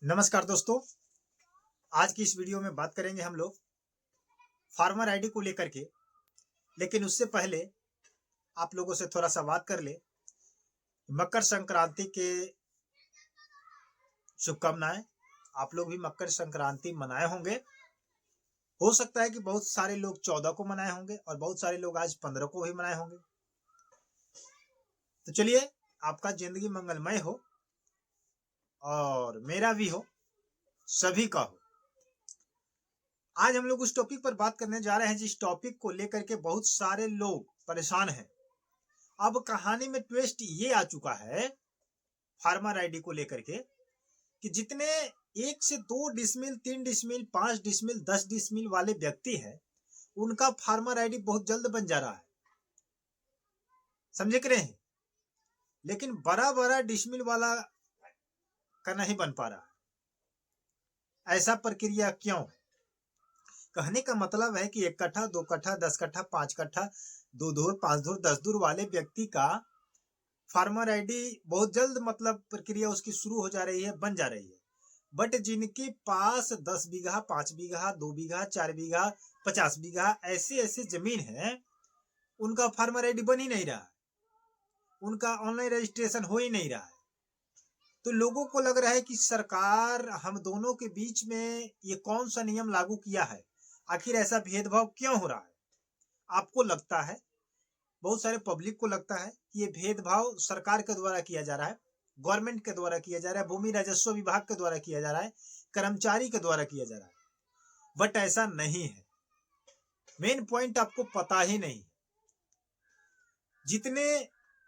नमस्कार दोस्तों। आज की इस वीडियो में बात करेंगे हम लोग फार्मर आईडी को लेकर के। लेकिन उससे पहले आप लोगों से थोड़ा सा बात कर ले। मकर संक्रांति के शुभकामनाएं। आप लोग भी मकर संक्रांति मनाए होंगे। हो सकता है कि बहुत सारे लोग 14 को मनाए होंगे और बहुत सारे लोग आज 15 को भी मनाए होंगे। तो चलिए, आपका जिंदगी मंगलमय हो और मेरा भी हो, सभी का हो। आज हम लोग उस टॉपिक पर बात करने जा रहे हैं जिस टॉपिक को लेकर के बहुत सारे लोग परेशान हैं। अब कहानी में ट्विस्ट ये आ चुका है फार्मर आईडी को लेकर के कि जितने 1 से 2 डिसमिल, 3 डिसमिल, 5 डिसमिल, 10 डिसमिल वाले व्यक्ति हैं, उनका फार्मर आईडी बहुत जल्द बन जा रहा है। समझे कि नहीं? लेकिन बड़ा बड़ा डिसमिल वाला का नहीं बन पा रहा। ऐसा प्रक्रिया क्यों है? कहने का मतलब है कि 1 कट्ठा, 2 कट्ठा, 10 कट्ठा, 5 कट्ठा, 2 धुर, 5 धुर, 10 धुर वाले व्यक्ति का फार्मर आईडी बहुत जल्द मतलब प्रक्रिया उसकी शुरू हो जा रही है, बन जा रही है। बट जिनके पास 10 बीघा, 5 बीघा, 2 बीघा, 4 बीघा, 50 बीघा ऐसे ऐसे जमीन है, उनका फार्मर आईडी बन ही नहीं रहा है, उनका ऑनलाइन रजिस्ट्रेशन हो ही नहीं रहा है। तो लोगों को लग रहा है कि सरकार हम दोनों के बीच में ये कौन सा नियम लागू किया है, आखिर ऐसा भेदभाव क्यों हो रहा है? आपको लगता है, बहुत सारे पब्लिक को लगता है कि ये भेदभाव सरकार के द्वारा किया जा रहा है, गवर्नमेंट के द्वारा किया जा रहा है, भूमि राजस्व विभाग के द्वारा किया जा रहा है, कर्मचारी के द्वारा किया जा रहा है। बट ऐसा नहीं है। मेन पॉइंट आपको पता ही नहीं। जितने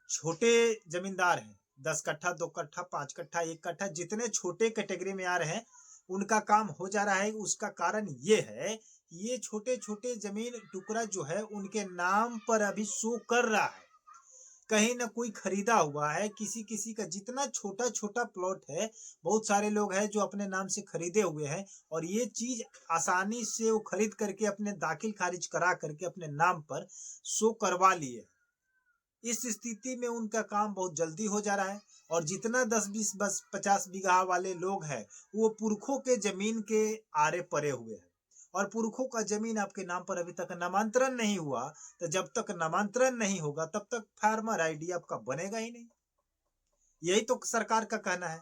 छोटे जमींदार हैं, 10 कट्ठा, 2 कट्ठा, 5 कट्ठा, 1 कट्ठा, जितने छोटे कैटेगरी में आ रहे हैं, उनका काम हो जा रहा है। उसका कारण ये है, ये छोटे छोटे जमीन टुकड़ा जो है उनके नाम पर अभी शो कर रहा है। कहीं ना कोई खरीदा हुआ है, किसी किसी का जितना छोटा छोटा प्लॉट है, बहुत सारे लोग हैं जो अपने नाम से खरीदे हुए हैं और ये चीज आसानी से वो खरीद करके अपने दाखिल खारिज करा करके अपने नाम पर शो करवा लिए। इस स्थिति में उनका काम बहुत जल्दी हो जा रहा है। और जितना 10, 20, 50 बीघा वाले लोग हैं, वो पुरखों के जमीन के आरे पड़े हुए हैं और पुरखों का जमीन आपके नाम पर अभी तक नामांतरण नहीं हुआ। तो जब तक नामांतरण नहीं होगा तब तक फार्मर आईडी आपका बनेगा ही नहीं। यही तो सरकार का कहना है,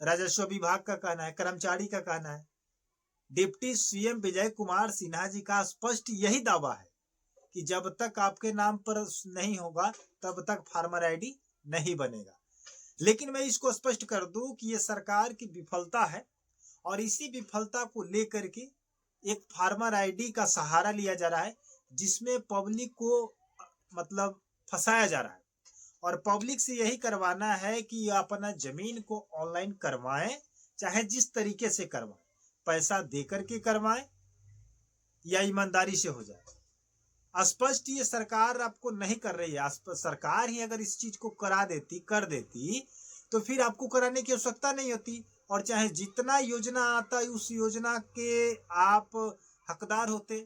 राजस्व विभाग का कहना है, कर्मचारी का कहना है। डिप्टी सीएम विजय कुमार सिन्हा जी का स्पष्ट यही दावा है कि जब तक आपके नाम पर नहीं होगा तब तक फार्मर आईडी नहीं बनेगा। लेकिन मैं इसको स्पष्ट कर दूं कि ये सरकार की विफलता है और इसी विफलता को लेकर के एक फार्मर आईडी का सहारा लिया जा रहा है, जिसमें पब्लिक को मतलब फंसाया जा रहा है। और पब्लिक से यही करवाना है कि अपना जमीन को ऑनलाइन करवाएं, चाहे जिस तरीके से करवाएं, पैसा देकर के करवाएं या ईमानदारी से हो जाए। स्पष्ट ये सरकार आपको नहीं कर रही है। सरकार ही अगर इस चीज को कर देती तो फिर आपको कराने की आवश्यकता नहीं होती। और चाहे जितना योजना आता है उस योजना के आप हकदार होते।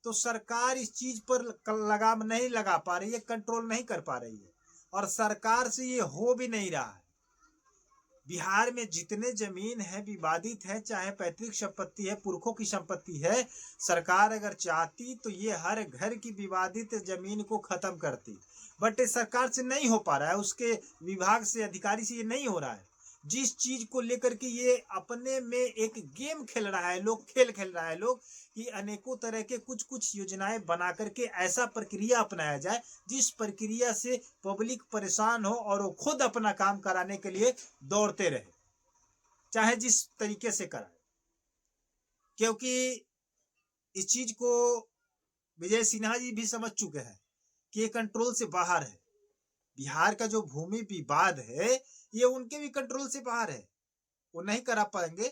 तो सरकार इस चीज पर लगाम नहीं लगा पा रही है, कंट्रोल नहीं कर पा रही है और सरकार से ये हो भी नहीं रहा है। बिहार में जितने जमीन है विवादित है, चाहे पैतृक संपत्ति है, पुरखों की संपत्ति है, सरकार अगर चाहती तो ये हर घर की विवादित जमीन को खत्म करती। बट सरकार से नहीं हो पा रहा है, उसके विभाग से, अधिकारी से ये नहीं हो रहा है। जिस चीज को लेकर के ये अपने में एक गेम खेल रहा है, लोग खेल रहा है लोग कि अनेकों तरह के कुछ कुछ योजनाएं बना करके ऐसा प्रक्रिया अपनाया जाए जिस प्रक्रिया से पब्लिक परेशान हो और वो खुद अपना काम कराने के लिए दौड़ते रहे, चाहे जिस तरीके से कराए। क्योंकि इस चीज को विजय सिन्हा जी भी समझ चुके हैं कि ये कंट्रोल से बाहर है। बिहार का जो भूमि विवाद है ये उनके भी कंट्रोल से बाहर है, वो नहीं करा पाएंगे।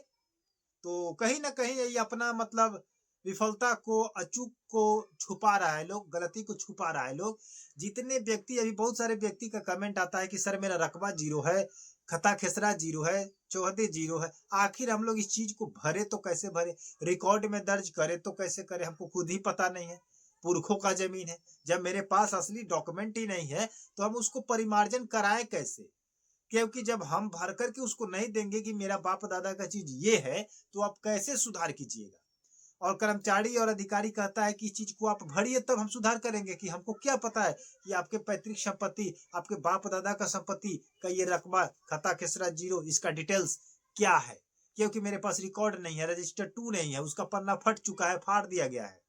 तो कहीं ना कहीं ये अपना मतलब विफलता को, अचूक को छुपा रहा है लोग, गलती को छुपा रहा है लोग। जितने व्यक्ति, अभी बहुत सारे व्यक्ति का कमेंट आता है कि सर मेरा रकबा 0 है, खता खेसरा 0 है, चौहदे 0 है। आखिर हम लोग इस चीज को भरे तो कैसे भरे, रिकॉर्ड में दर्ज करे तो कैसे करे, हमको खुद ही पता नहीं है। पुरखों का जमीन है, जब मेरे पास असली डॉक्यूमेंट ही नहीं है तो हम उसको परिमार्जन कराए कैसे? क्योंकि जब हम भर करके उसको नहीं देंगे कि मेरा बाप दादा का चीज ये है, तो आप कैसे सुधार कीजिएगा। और कर्मचारी और अधिकारी कहता है कि इस चीज को आप भरिए तब हम सुधार करेंगे, कि हमको क्या पता है कि आपके पैतृक संपत्ति, आपके बाप दादा का संपत्ति का ये रकबा, खाता खेसरा जीरो, इसका डिटेल्स क्या है, क्योंकि मेरे पास रिकॉर्ड नहीं है, रजिस्टर 2 नहीं है, उसका पन्ना फट चुका है, फाड़ दिया गया है।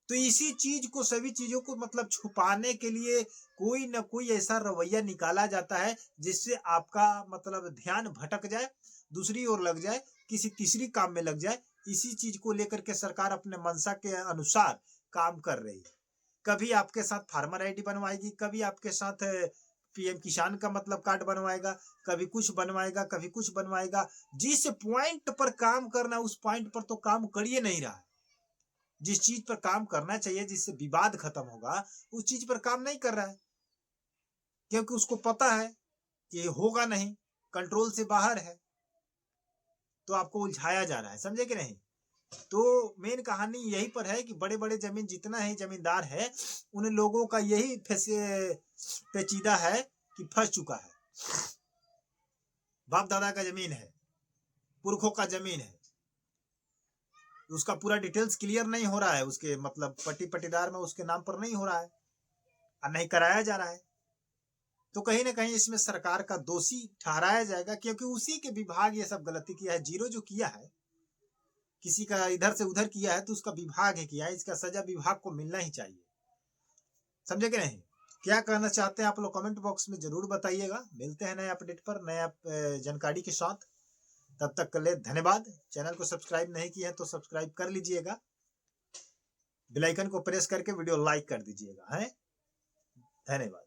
तो इसी चीज को, सभी चीजों को मतलब छुपाने के लिए कोई ना कोई ऐसा रवैया निकाला जाता है जिससे आपका मतलब ध्यान भटक जाए, दूसरी ओर लग जाए, किसी तीसरी काम में लग जाए। इसी चीज को लेकर के सरकार अपने मंशा के अनुसार काम कर रही है। कभी आपके साथ फार्मर आईडी बनवाएगी, कभी आपके साथ पीएम किसान का मतलब कार्ड बनवाएगा, कभी कुछ बनवाएगा, कभी कुछ बनवाएगा। जिस पॉइंट पर काम करना उस पॉइंट पर तो काम करिए नहीं रहा है। जिस चीज पर काम करना चाहिए, जिससे विवाद खत्म होगा, उस चीज पर काम नहीं कर रहा है, क्योंकि उसको पता है कि होगा नहीं, कंट्रोल से बाहर है, तो आपको उलझाया जा रहा है। समझे कि नहीं? तो मेन कहानी यही पर है कि बड़े बड़े जमीन जितना ही जमींदार है, उन लोगों का यही पेचीदा है कि फंस चुका है। बाप दादा का जमीन है, पुरखों का जमीन है, उसका पूरा डिटेल्स क्लियर नहीं हो रहा है, उसके मतलब पट्टी पट्टीदार में उसके नाम पर नहीं हो रहा है और नहीं कराया जा रहा है। तो कहीं ना कहीं इसमें सरकार का दोषी ठहराया जाएगा, क्योंकि उसी के विभाग ये सब गलती किया है। जीरो जो किया है, किसी का इधर से उधर किया है, तो उसका विभाग है किया है, इसका सजा विभाग को मिलना ही चाहिए। समझे कि नहीं? क्या कहना चाहते हैं आप लोग कमेंट बॉक्स में जरूर बताइएगा। मिलते हैं नए अपडेट पर, नया जानकारी के साथ। तब तक के लिए धन्यवाद। चैनल को सब्सक्राइब नहीं किया है तो सब्सक्राइब कर लीजिएगा, बेल आइकन को प्रेस करके वीडियो लाइक कर दीजिएगा। है, धन्यवाद।